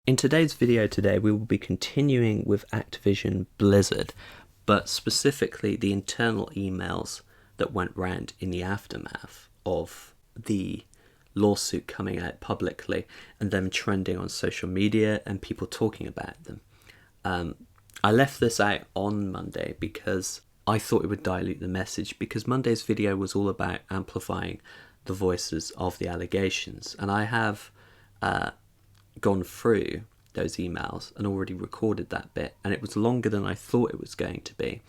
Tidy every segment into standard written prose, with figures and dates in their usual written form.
In today's video we will be continuing with Activision Blizzard, but specifically the internal emails that went round in the aftermath of the lawsuit coming out publicly and them trending on social media and people talking about them. I left this out on Monday because I thought it would dilute the message, because Monday's video was all about amplifying the voices of the allegations, and I have gone through those emails and already recorded that bit, and it was longer than I thought it was going to be.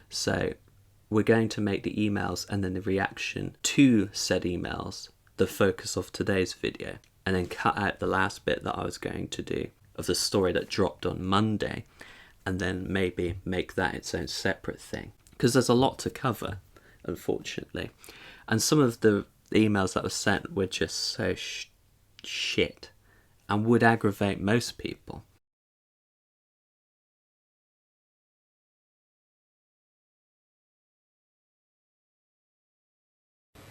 So we're going to make the emails and then the reaction to said emails the focus of today's video, and then cut out the last bit that I was going to do of the story that dropped on Monday, and then maybe make that its own separate thing, because there's a lot to cover, unfortunately, and some of the emails that were sent were just so shit and would aggravate most people.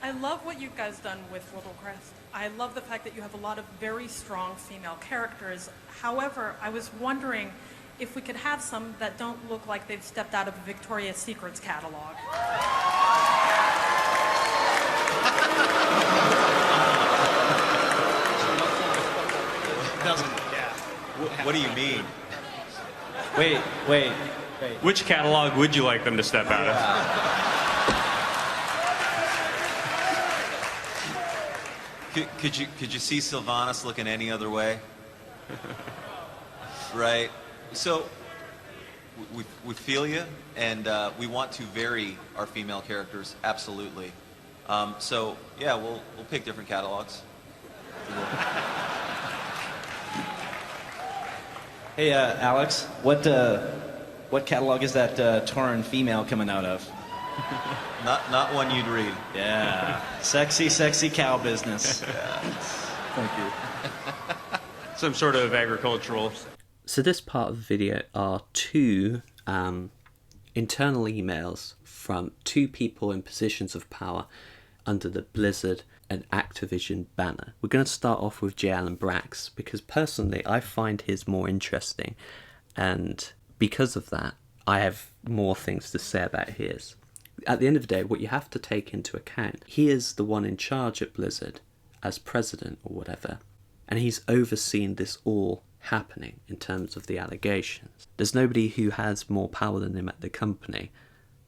I love what you guys done with Little Crest. I love the fact that you have a lot of very strong female characters. However, I was wondering if we could have some that don't look like they've stepped out of a Victoria's Secrets catalog. What do you mean? Wait. Which catalog would you like them to step out of? Could you see Sylvanas looking any other way? Right. So we feel you, and we want to vary our female characters, absolutely. So yeah, we'll pick different catalogs. Hey, Alex, what catalog is that Tauren female coming out of? Not one you'd read. Yeah, sexy cow business. Yeah. Thank you. Some sort of agricultural. So this part of the video are two internal emails from two people in positions of power under the Blizzard and Activision banner. We're going to start off with J. Allen Brax, because personally I find his more interesting, and because of that I have more things to say about his. At the end of the day, what you have to take into account, he is the one in charge at Blizzard as president or whatever, and he's overseen this all happening in terms of the allegations. There's nobody who has more power than him at the company,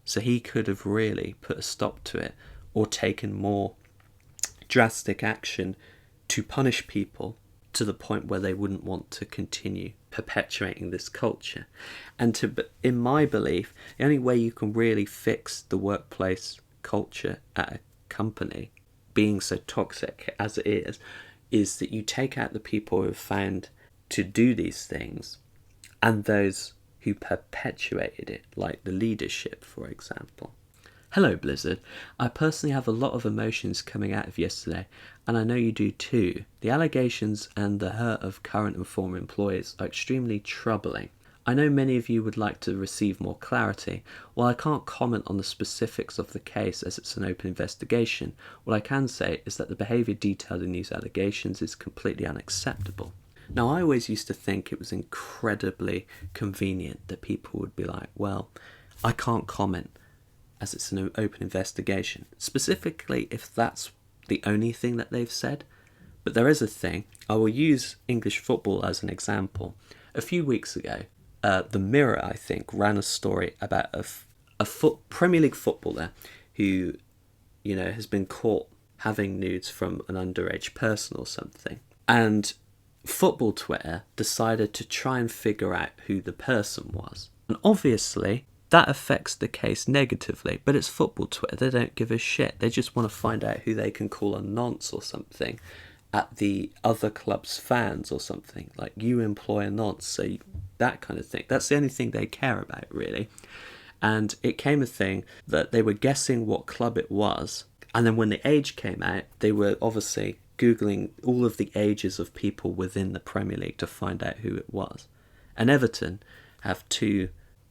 so he could have really put a stop to it or taken more drastic action to punish people to the point where they wouldn't want to continue perpetuating this culture. And in my belief, the only way you can really fix the workplace culture at a company being so toxic as it is that you take out the people who are found to do these things and those who perpetuated it, like the leadership, for example. Hello Blizzard, I personally have a lot of emotions coming out of yesterday, and I know you do too. The allegations and the hurt of current and former employees are extremely troubling. I know many of you would like to receive more clarity. While I can't comment on the specifics of the case as it's an open investigation, what I can say is that the behaviour detailed in these allegations is completely unacceptable. Now, I always used to think it was incredibly convenient that people would be like, well, I can't comment as it's an open investigation, specifically if that's the only thing that they've said. But there is a thing. I will use English football as an example. A few weeks ago, The Mirror, I think, ran a story about a Premier League footballer who, has been caught having nudes from an underage person or something. And football Twitter decided to try and figure out who the person was. And obviously that affects the case negatively, but it's football Twitter. They don't give a shit. They just want to find out who they can call a nonce or something at the other club's fans or something. Like, you employ a nonce, so that kind of thing. That's the only thing they care about, really. And it came a thing that they were guessing what club it was, and then when the age came out, they were obviously Googling all of the ages of people within the Premier League to find out who it was. And Everton have two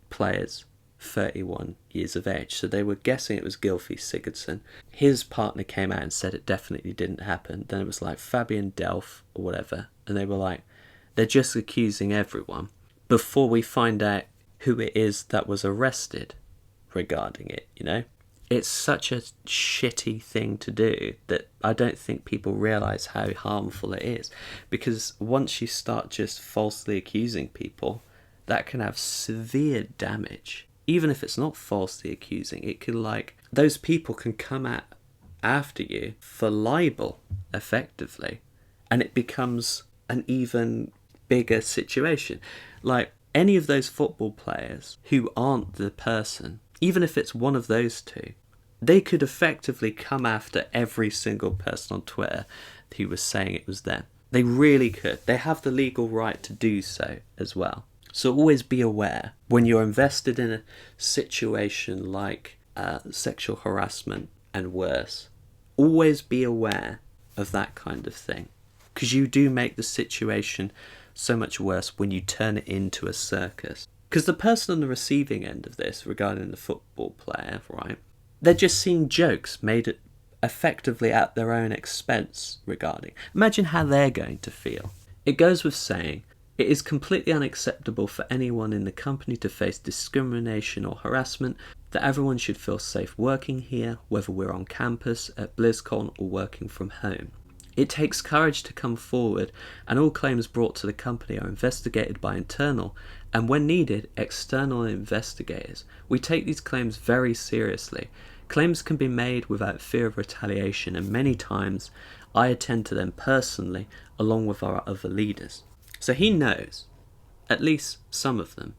players 31 years of age, so they were guessing it was Gylfi Sigurdsson. His partner came out and said it definitely didn't happen. Then it was like Fabian Delph or whatever, and they were like, They're just accusing everyone before we find out who it is that was arrested regarding it, you know? It's such a shitty thing to do that I don't think people realise how harmful it is. Because once you start just falsely accusing people, that can have severe damage. Even if it's not falsely accusing, it could, like, those people can come after you for libel, effectively. And it becomes an even bigger situation. Like, any of those football players who aren't the person, even if it's one of those two, they could effectively come after every single person on Twitter who was saying it was them. They really could. They have the legal right to do so as well. So always be aware when you're invested in a situation like sexual harassment and worse. Always be aware of that kind of thing. Because you do make the situation so much worse when you turn it into a circus. Because the person on the receiving end of this, regarding the football player, right, they're just seeing jokes made effectively at their own expense regarding. Imagine how they're going to feel. It goes with saying, it is completely unacceptable for anyone in the company to face discrimination or harassment, that everyone should feel safe working here, whether we're on campus, at BlizzCon, or working from home. It takes courage to come forward, and all claims brought to the company are investigated by internal, and when needed, external investigators. We take these claims very seriously. Claims can be made without fear of retaliation, and many times I attend to them personally, along with our other leaders. So he knows, at least some of them,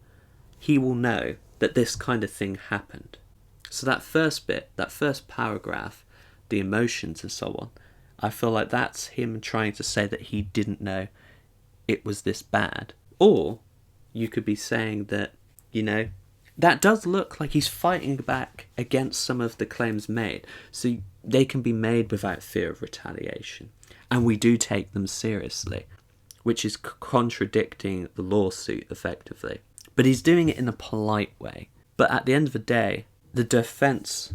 he will know that this kind of thing happened. So that first bit, that first paragraph, the emotions and so on, I feel like that's him trying to say that he didn't know it was this bad. Or you could be saying that, you know, that does look like he's fighting back against some of the claims made. So they can be made without fear of retaliation. And we do take them seriously, which is contradicting the lawsuit effectively. But he's doing it in a polite way. But at the end of the day, the defence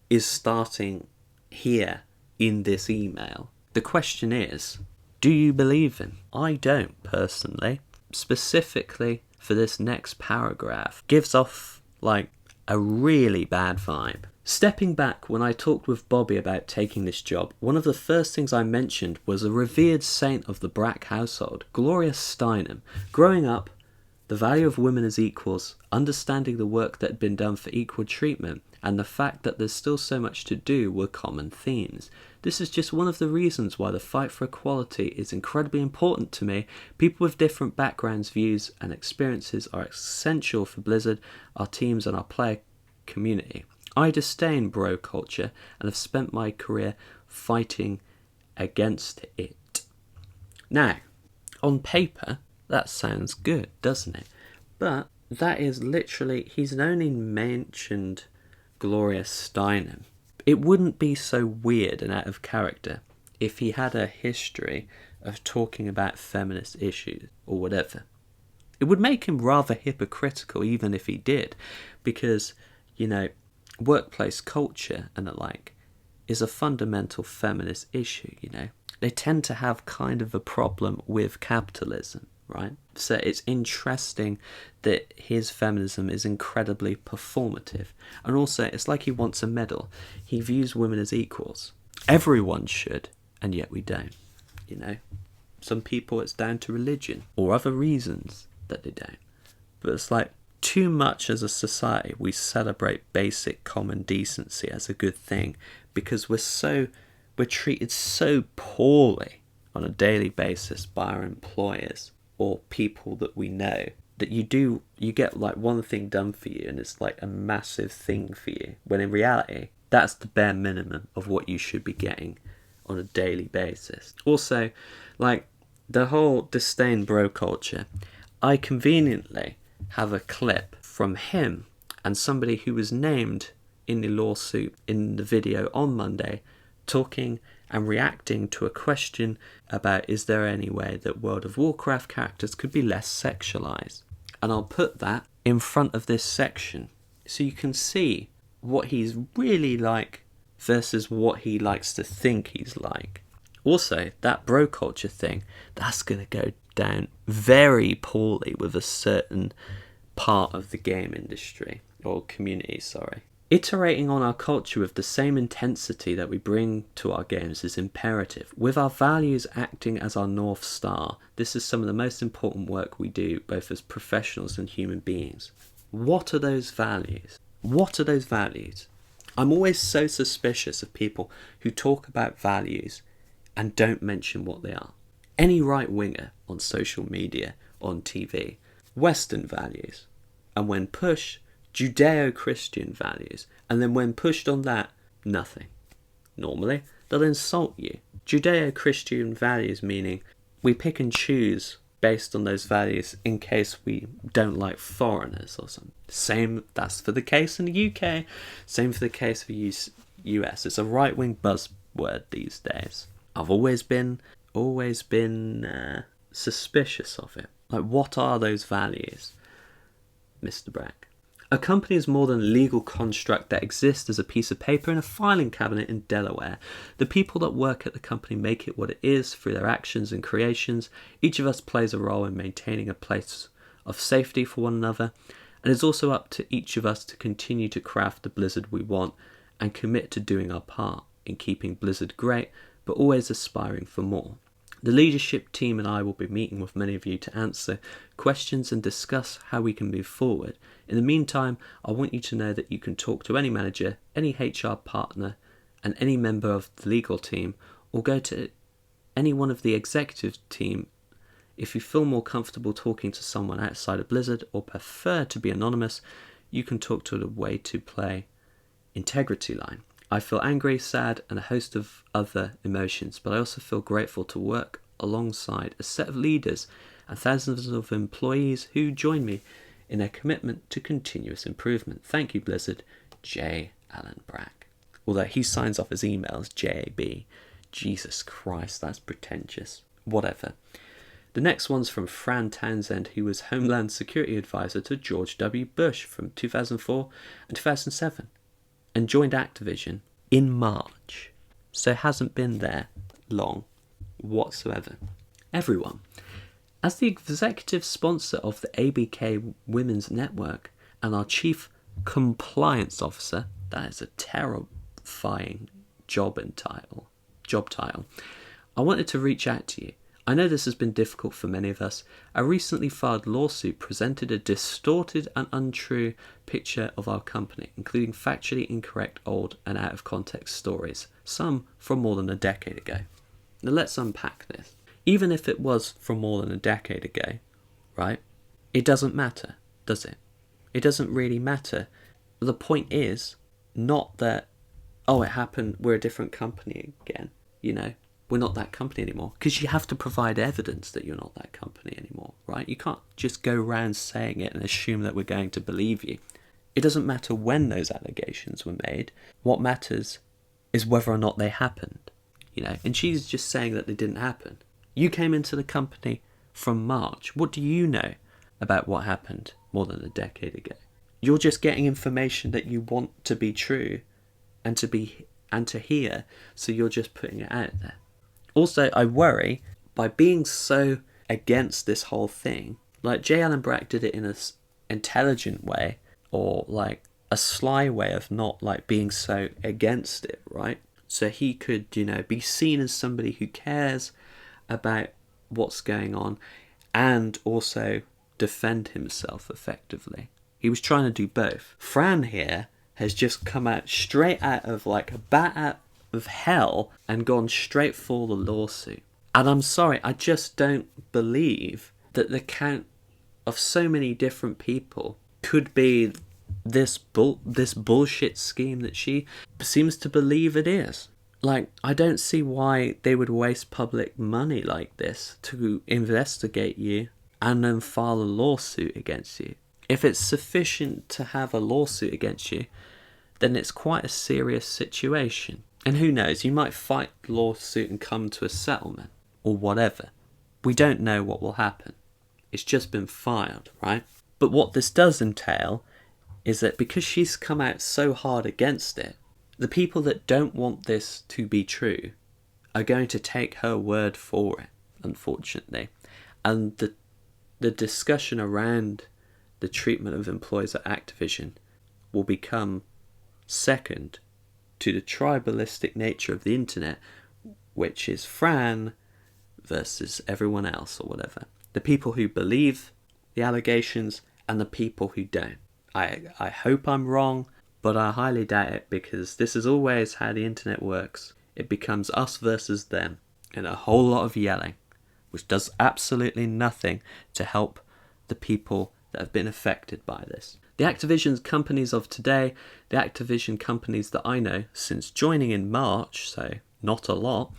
is starting here in this email. The question is, do you believe him? I don't, personally. Specifically for this next paragraph, gives off like a really bad vibe. Stepping back, when I talked with Bobby about taking this job, one of the first things I mentioned was a revered saint of the Brack household, Gloria Steinem. Growing up, the value of women as equals, understanding the work that had been done for equal treatment, and the fact that there's still so much to do were common themes. This is just one of the reasons why the fight for equality is incredibly important to me. People with different backgrounds, views, and experiences are essential for Blizzard, our teams, and our player community. I disdain bro culture and have spent my career fighting against it. Now, on paper, that sounds good, doesn't it? But that is literally, he's only mentioned Gloria Steinem. It wouldn't be so weird and out of character if he had a history of talking about feminist issues or whatever. It would make him rather hypocritical even if he did, because, you know, workplace culture and the like is a fundamental feminist issue, you know. They tend to have kind of a problem with capitalism, right? So it's interesting that his feminism is incredibly performative. And also, it's like he wants a medal. He views women as equals. Everyone should, and yet we don't, you know. Some people it's down to religion or other reasons that they don't. But it's like, too much as a society we celebrate basic common decency as a good thing because we're treated so poorly on a daily basis by our employers or people that we know that you get like one thing done for you and it's like a massive thing for you, when in reality that's the bare minimum of what you should be getting on a daily basis. Also, like the whole disdain bro culture, I conveniently have a clip from him and somebody who was named in the lawsuit in the video on Monday talking and reacting to a question about is there any way that World of Warcraft characters could be less sexualized. And I'll put that in front of this section so you can see what he's really like versus what he likes to think he's like. Also, that bro culture thing, that's going to go down very poorly with a certain part of the game industry, or community, sorry. Iterating on our culture with the same intensity that we bring to our games is imperative. With our values acting as our North Star, this is some of the most important work we do, both as professionals and human beings. What are those values? What are those values? I'm always so suspicious of people who talk about values and don't mention what they are. Any right-winger on social media, on TV, Western values, and when pushed, Judeo-Christian values, and then when pushed on that, nothing. Normally, they'll insult you. Judeo-Christian values meaning we pick and choose based on those values in case we don't like foreigners or something. Same, that's for the case in the UK, same for the case for US. It's a right-wing buzzword these days. I've always been suspicious of it. Like, what are those values, Mr. Brack? A company is more than a legal construct that exists as a piece of paper in a filing cabinet in Delaware. The people that work at the company make it what it is through their actions and creations. Each of us plays a role in maintaining a place of safety for one another, and it's also up to each of us to continue to craft the Blizzard we want and commit to doing our part in keeping Blizzard great, but always aspiring for more. The leadership team and I will be meeting with many of you to answer questions and discuss how we can move forward. In the meantime, I want you to know that you can talk to any manager, any HR partner, and any member of the legal team, or go to any one of the executive team if you feel more comfortable talking to someone outside of Blizzard or prefer to be anonymous. You can talk to the Way to Play integrity line. I feel angry, sad, and a host of other emotions, but I also feel grateful to work alongside a set of leaders and thousands of employees who join me in their commitment to continuous improvement. Thank you, Blizzard. J. Allen Brack. Although he signs off his emails JAB. Jesus Christ, that's pretentious. Whatever. The next one's from Fran Townsend, who was Homeland Security Advisor to George W. Bush from 2004 and 2007. And joined Activision in March, so hasn't been there long whatsoever. Everyone, as the executive sponsor of the ABK Women's Network and our Chief Compliance Officer, that is a terrifying job title, I wanted to reach out to you. I know this has been difficult for many of us. A recently filed lawsuit presented a distorted and untrue picture of our company, including factually incorrect, old and out of context stories, some from more than a decade ago. Now let's unpack this. Even if it was from more than a decade ago, right? It doesn't matter, does it? It doesn't really matter. The point is not that, oh, it happened, we're a different company again, you know. We're not that company anymore, because you have to provide evidence that you're not that company anymore, right? You can't just go around saying it and assume that we're going to believe you. It doesn't matter when those allegations were made. What matters is whether or not they happened, you know. And she's just saying that they didn't happen. You came into the company from March. What do you know about what happened more than a decade ago? You're just getting information that you want to be true and to hear, so you're just putting it out there. Also, I worry, by being so against this whole thing, like J. Allen Brack did it in an intelligent way, or like a sly way of not like being so against it, right? So he could, you know, be seen as somebody who cares about what's going on and also defend himself effectively. He was trying to do both. Fran here has just come out straight out of like a bat out of hell and gone straight for the lawsuit. And I'm sorry, I just don't believe that the count of so many different people could be this bullshit scheme that she seems to believe it is. Like, I don't see why they would waste public money like this to investigate you and then file a lawsuit against you. If it's sufficient to have a lawsuit against you, then it's quite a serious situation. And who knows, you might fight the lawsuit and come to a settlement, or whatever. We don't know what will happen. It's just been filed, right? But what this does entail is that because she's come out so hard against it, the people that don't want this to be true are going to take her word for it, unfortunately. And the discussion around the treatment of employees at Activision will become second to the tribalistic nature of the internet, which is Fran versus everyone else or whatever. The people who believe the allegations and the people who don't. I hope I'm wrong, but I highly doubt it, because this is always how the internet works. It becomes us versus them, and a whole lot of yelling, which does absolutely nothing to help the people that have been affected by this. The Activision companies of today, the Activision companies that I know since joining in March, so not a lot,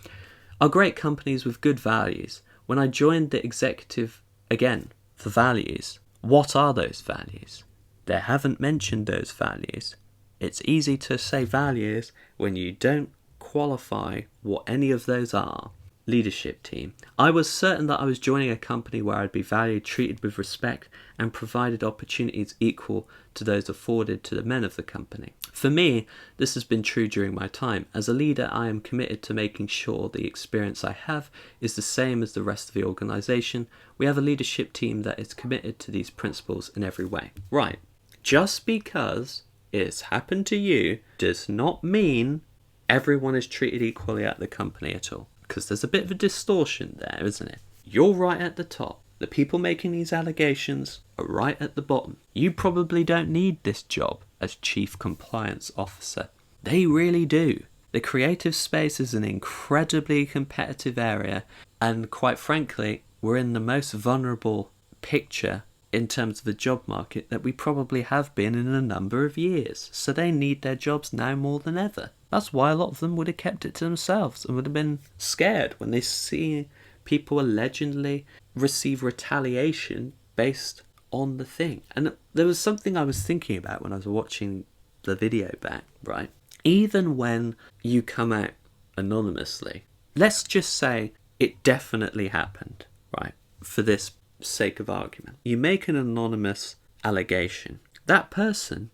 are great companies with good values. When I joined the executive, again, for values, what are those values? They haven't mentioned those values. It's easy to say values when you don't qualify what any of those are. Leadership team. I was certain that I was joining a company where I'd be valued, treated with respect, and provided opportunities equal to those afforded to the men of the company. For me, this has been true during my time. As a leader, I am committed to making sure the experience I have is the same as the rest of the organisation. We have a leadership team that is committed to these principles in every way. Right. Just because it's happened to you does not mean everyone is treated equally at the company at all. Because there's a bit of a distortion there, isn't it? You're right at the top. The people making these allegations are right at the bottom. You probably don't need this job as Chief Compliance Officer. They really do. The creative space is an incredibly competitive area, and quite frankly, we're in the most vulnerable picture in terms of the job market that we probably have been in a number of years. So they need their jobs now more than ever. That's why a lot of them would have kept it to themselves and would have been scared when they see people allegedly receive retaliation based on the thing. And there was something I was thinking about when I was watching the video back, right? Even when you come out anonymously, let's just say it definitely happened, right? For this sake of argument. You make an anonymous allegation. That person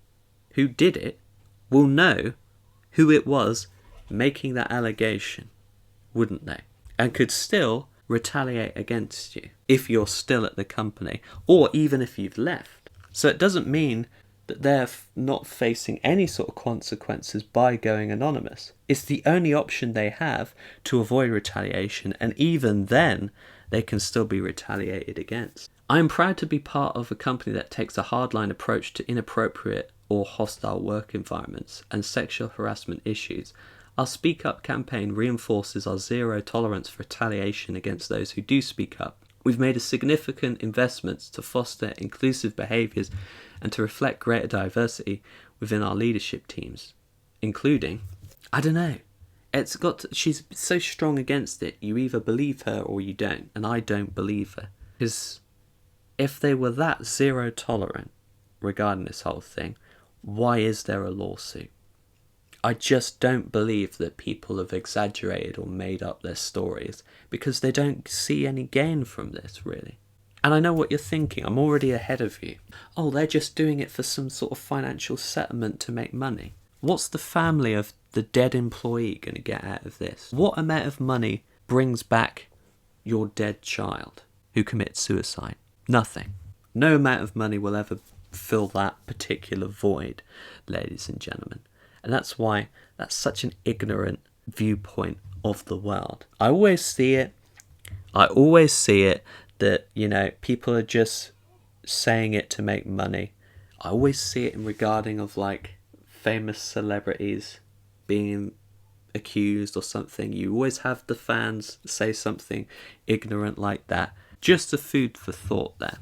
who did it will know who it was making that allegation, wouldn't they? And could still retaliate against you if you're still at the company, or even if you've left. So it doesn't mean that they're not facing any sort of consequences by going anonymous. It's the only option they have to avoid retaliation, and even then they can still be retaliated against. I am proud to be part of a company that takes a hardline approach to inappropriate or hostile work environments and sexual harassment issues. Our Speak Up campaign reinforces our zero tolerance for retaliation against those who do speak up. We've made a significant investments to foster inclusive behaviours and to reflect greater diversity within our leadership teams, including, she's so strong against it, you either believe her or you don't, and I don't believe her. Because if they were that zero tolerant regarding this whole thing, why is there a lawsuit? I just don't believe that people have exaggerated or made up their stories because they don't see any gain from this, really. And I know what you're thinking. I'm already ahead of you. Oh, they're just doing it for some sort of financial settlement to make money. What's the family of the dead employee going to get out of this? What amount of money brings back your dead child who commits suicide? Nothing. No amount of money will ever fill that particular void, ladies and gentlemen. And that's why that's such an ignorant viewpoint of the world. I always see it that, people are just saying it to make money. I always see it in regarding of like famous celebrities being accused or something. You always have the fans say something ignorant like that. Just a food for thought there.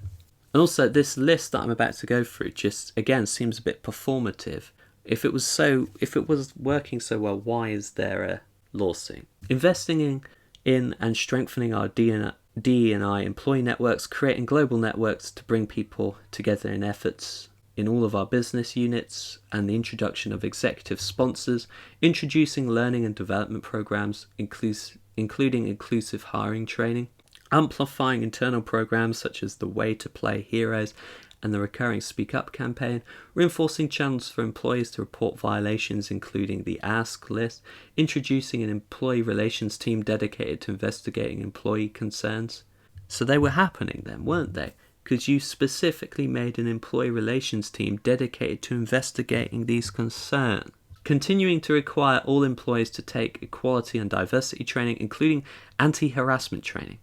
And also this list that I'm about to go through just again seems a bit performative. If it was working so well, why is there a lawsuit? Investing in and strengthening our DE&I employee networks, creating global networks to bring people together in efforts in all of our business units, and the introduction of executive sponsors, introducing learning and development programs, including inclusive hiring training, amplifying internal programs such as the Way to Play Heroes, and the recurring Speak Up campaign, reinforcing channels for employees to report violations, including the Ask list, introducing an employee relations team dedicated to investigating employee concerns. So they were happening then, weren't they? Because you specifically made an employee relations team dedicated to investigating these concerns. Continuing to require all employees to take equality and diversity training, including anti-harassment training,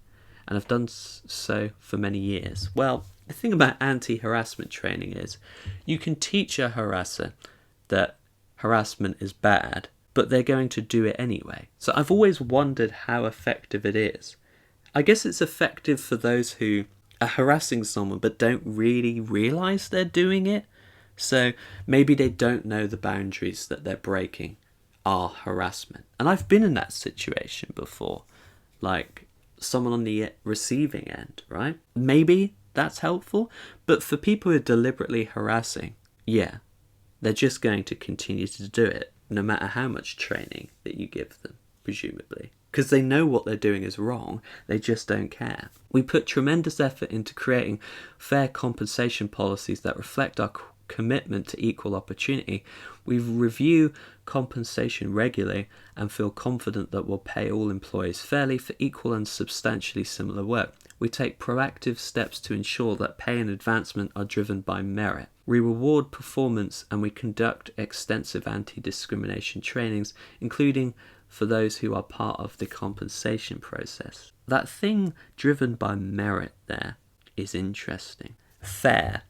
and have done so for many years. Well, the thing about anti-harassment training is you can teach a harasser that harassment is bad, but they're going to do it anyway. So I've always wondered how effective it is. I guess it's effective for those who are harassing someone but don't really realise they're doing it. So maybe they don't know the boundaries that they're breaking are harassment. And I've been in that situation before, like someone on the receiving end, right? Maybe that's helpful, but for people who are deliberately harassing, yeah, they're just going to continue to do it, no matter how much training that you give them, presumably. Because they know what they're doing is wrong, they just don't care. We put tremendous effort into creating fair compensation policies that reflect our commitment to equal opportunity. We review compensation regularly and feel confident that we'll pay all employees fairly for equal and substantially similar work. We take proactive steps to ensure that pay and advancement are driven by merit. We reward performance and we conduct extensive anti-discrimination trainings, including for those who are part of the compensation process. That thing driven by merit there is interesting. Fair.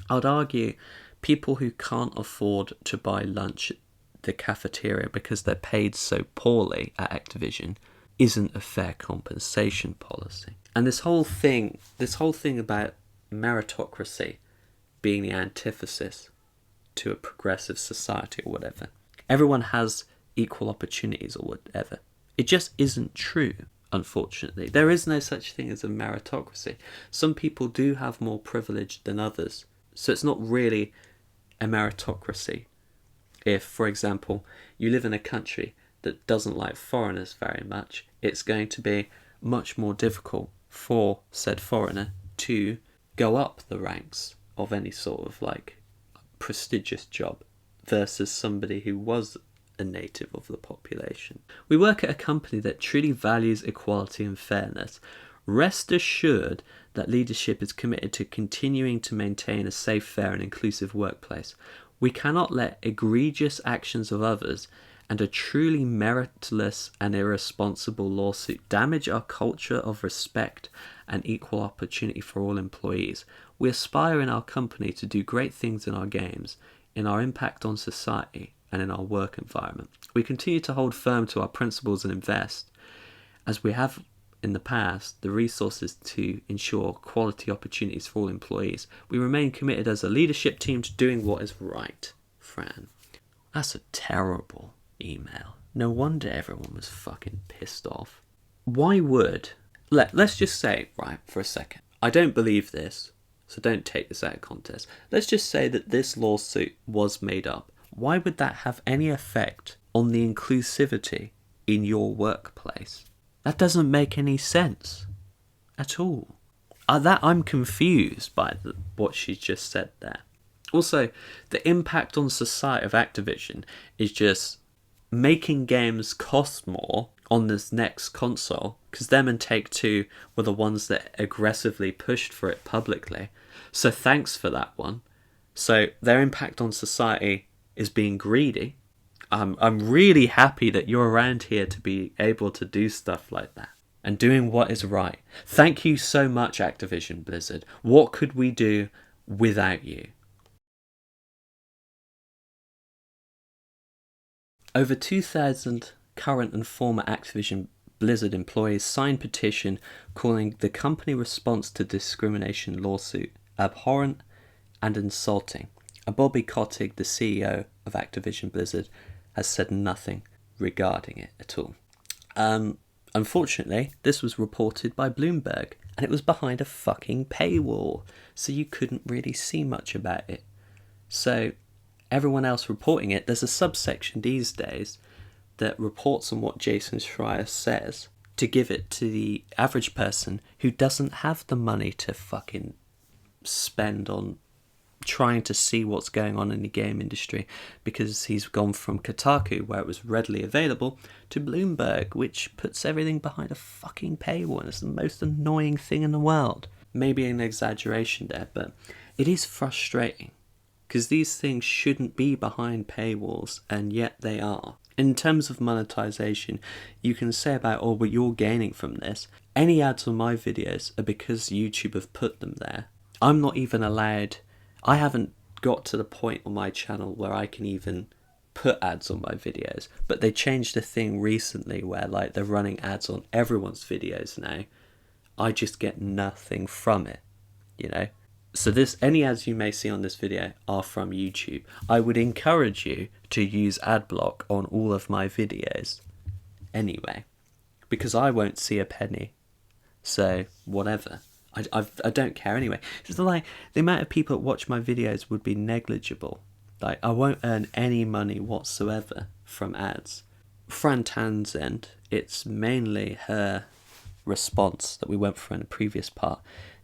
I'd argue people who can't afford to buy lunch at the cafeteria because they're paid so poorly at Activision isn't a fair compensation policy. And this whole thing about meritocracy being the antithesis to a progressive society or whatever. Everyone has equal opportunities or whatever. It just isn't true, unfortunately. There is no such thing as a meritocracy. Some people do have more privilege than others. So it's not really a meritocracy. If, for example, you live in a country that doesn't like foreigners very much, it's going to be much more difficult for said foreigner to go up the ranks of any sort of like prestigious job versus somebody who was a native of the population. We work at a company that truly values equality and fairness. Rest assured that leadership is committed to continuing to maintain a safe, fair and inclusive workplace. We cannot let egregious actions of others and a truly meritless and irresponsible lawsuit damage our culture of respect and equal opportunity for all employees. We aspire in our company to do great things in our games, in our impact on society and in our work environment. We continue to hold firm to our principles and invest, as we have in the past, the resources to ensure quality opportunities for all employees. We remain committed as a leadership team to doing what is right. Fran. That's a terrible email. No wonder everyone was fucking pissed off. Why would... Let's just say, right, for a second. I don't believe this, so don't take this out of context. Let's just say that this lawsuit was made up. Why would that have any effect on the inclusivity in your workplace? That doesn't make any sense at all. I'm confused by what she just said there. Also, the impact on society of Activision is just making games cost more on this next console, because them and Take-Two were the ones that aggressively pushed for it publicly. So thanks for that one. So their impact on society is being greedy. I'm really happy that you're around here to be able to do stuff like that and doing what is right. Thank you so much, Activision Blizzard. What could we do without you? Over 2,000 current and former Activision Blizzard employees signed petition calling the company response to discrimination lawsuit abhorrent and insulting. And Bobby Kotick, the CEO of Activision Blizzard, has said nothing regarding it at all. Unfortunately, this was reported by Bloomberg, and it was behind a fucking paywall, so you couldn't really see much about it. So everyone else reporting it, there's a subsection these days that reports on what Jason Schreier says to give it to the average person who doesn't have the money to fucking spend on trying to see what's going on in the game industry, because he's gone from Kotaku, where it was readily available, to Bloomberg, which puts everything behind a fucking paywall, and it's the most annoying thing in the world. Maybe an exaggeration there, but it is frustrating, because these things shouldn't be behind paywalls, and yet they are. In terms of monetization, you can say about, oh, but you're gaining from this. Any ads on my videos are because YouTube have put them there. I'm not even allowed... I haven't got to the point on my channel where I can even put ads on my videos, but they changed a thing recently where like they're running ads on everyone's videos now. I just get nothing from it, you know? So any ads you may see on this video are from YouTube. I would encourage you to use adblock on all of my videos anyway, because I won't see a penny. So whatever. I don't care anyway. It's like the amount of people that watch my videos would be negligible. Like, I won't earn any money whatsoever from ads. Fran Townsend, it's mainly her response that we went through in the previous part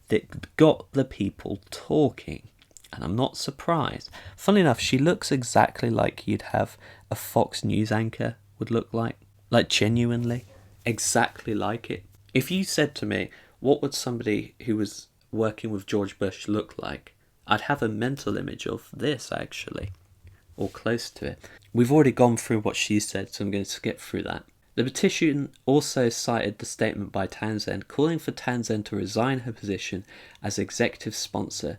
that got the people talking. And I'm not surprised. Funnily enough, she looks exactly like you'd have a Fox News anchor would look like. Like, genuinely. Exactly like it. If you said to me, what would somebody who was working with George Bush look like? I'd have a mental image of this, actually. Or close to it. We've already gone through what she said, so I'm going to skip through that. The petition also cited the statement by Townsend calling for Townsend to resign her position as executive sponsor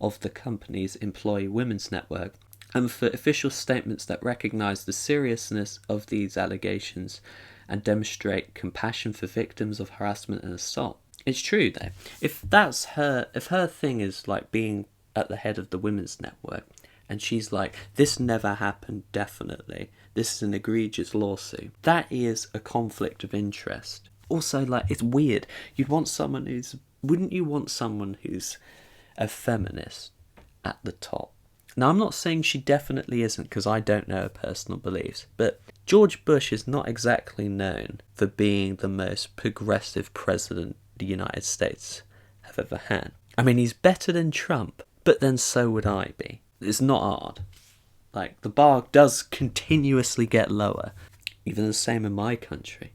of the company's employee women's network, and for official statements that recognise the seriousness of these allegations and demonstrate compassion for victims of harassment and assault. It's true though. If her thing is like being at the head of the women's network, and she's like, this never happened, definitely, this is an egregious lawsuit, that is a conflict of interest. Also, like, it's weird. Wouldn't you want someone who's a feminist at the top? Now, I'm not saying she definitely isn't, because I don't know her personal beliefs, but George Bush is not exactly known for being the most progressive president the United States have ever had. I mean, he's better than Trump, but then so would I be. It's not hard. Like, the bar does continuously get lower, even the same in my country.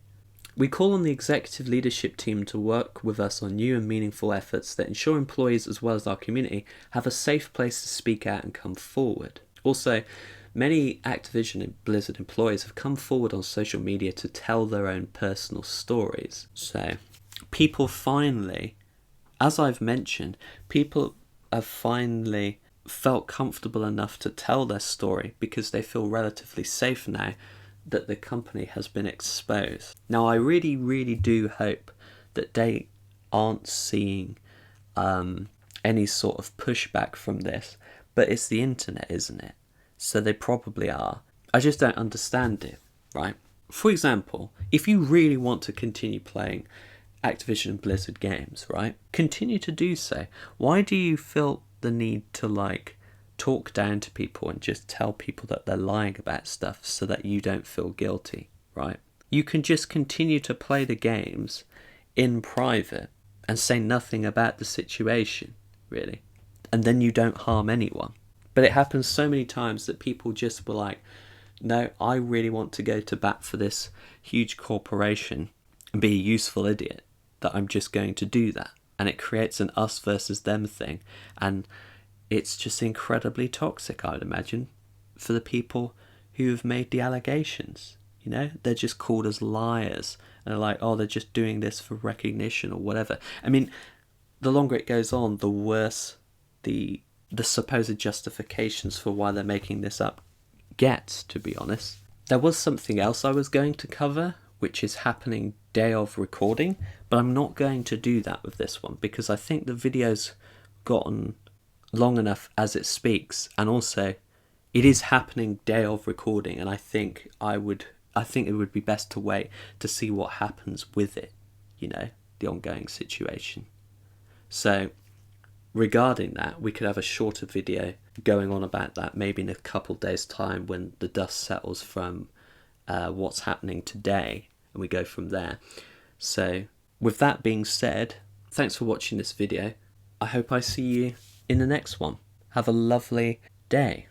We call on the executive leadership team to work with us on new and meaningful efforts that ensure employees as well as our community have a safe place to speak out and come forward. Also, many Activision and Blizzard employees have come forward on social media to tell their own personal stories. So, people finally, as I've mentioned, people have finally felt comfortable enough to tell their story because they feel relatively safe now that the company has been exposed. Now, I really, really do hope that they aren't seeing any sort of pushback from this, but it's the internet, isn't it? So they probably are. I just don't understand it, right? For example, if you really want to continue playing Activision Blizzard games, right? Continue to do so. Why do you feel the need to, like, talk down to people and just tell people that they're lying about stuff so that you don't feel guilty, right? You can just continue to play the games in private and say nothing about the situation, really. And then you don't harm anyone. But it happens so many times that people just were like, no, I really want to go to bat for this huge corporation and be a useful idiot, that I'm just going to do that. And it creates an us versus them thing. And it's just incredibly toxic, I would imagine, for the people who have made the allegations. You know, they're just called as liars. And they're like, oh, they're just doing this for recognition or whatever. I mean, the longer it goes on, the worse the supposed justifications for why they're making this up gets, to be honest. There was something else I was going to cover, which is happening day of recording, but I'm not going to do that with this one because I think the video's gotten long enough as it speaks, and also it is happening day of recording, and I think it would be best to wait to see what happens with it, you know, the ongoing situation. So regarding that, we could have a shorter video going on about that, maybe in a couple days' time when the dust settles from what's happening today, and we go from there. So with that being said, thanks for watching this video. I hope I see you in the next one. Have a lovely day.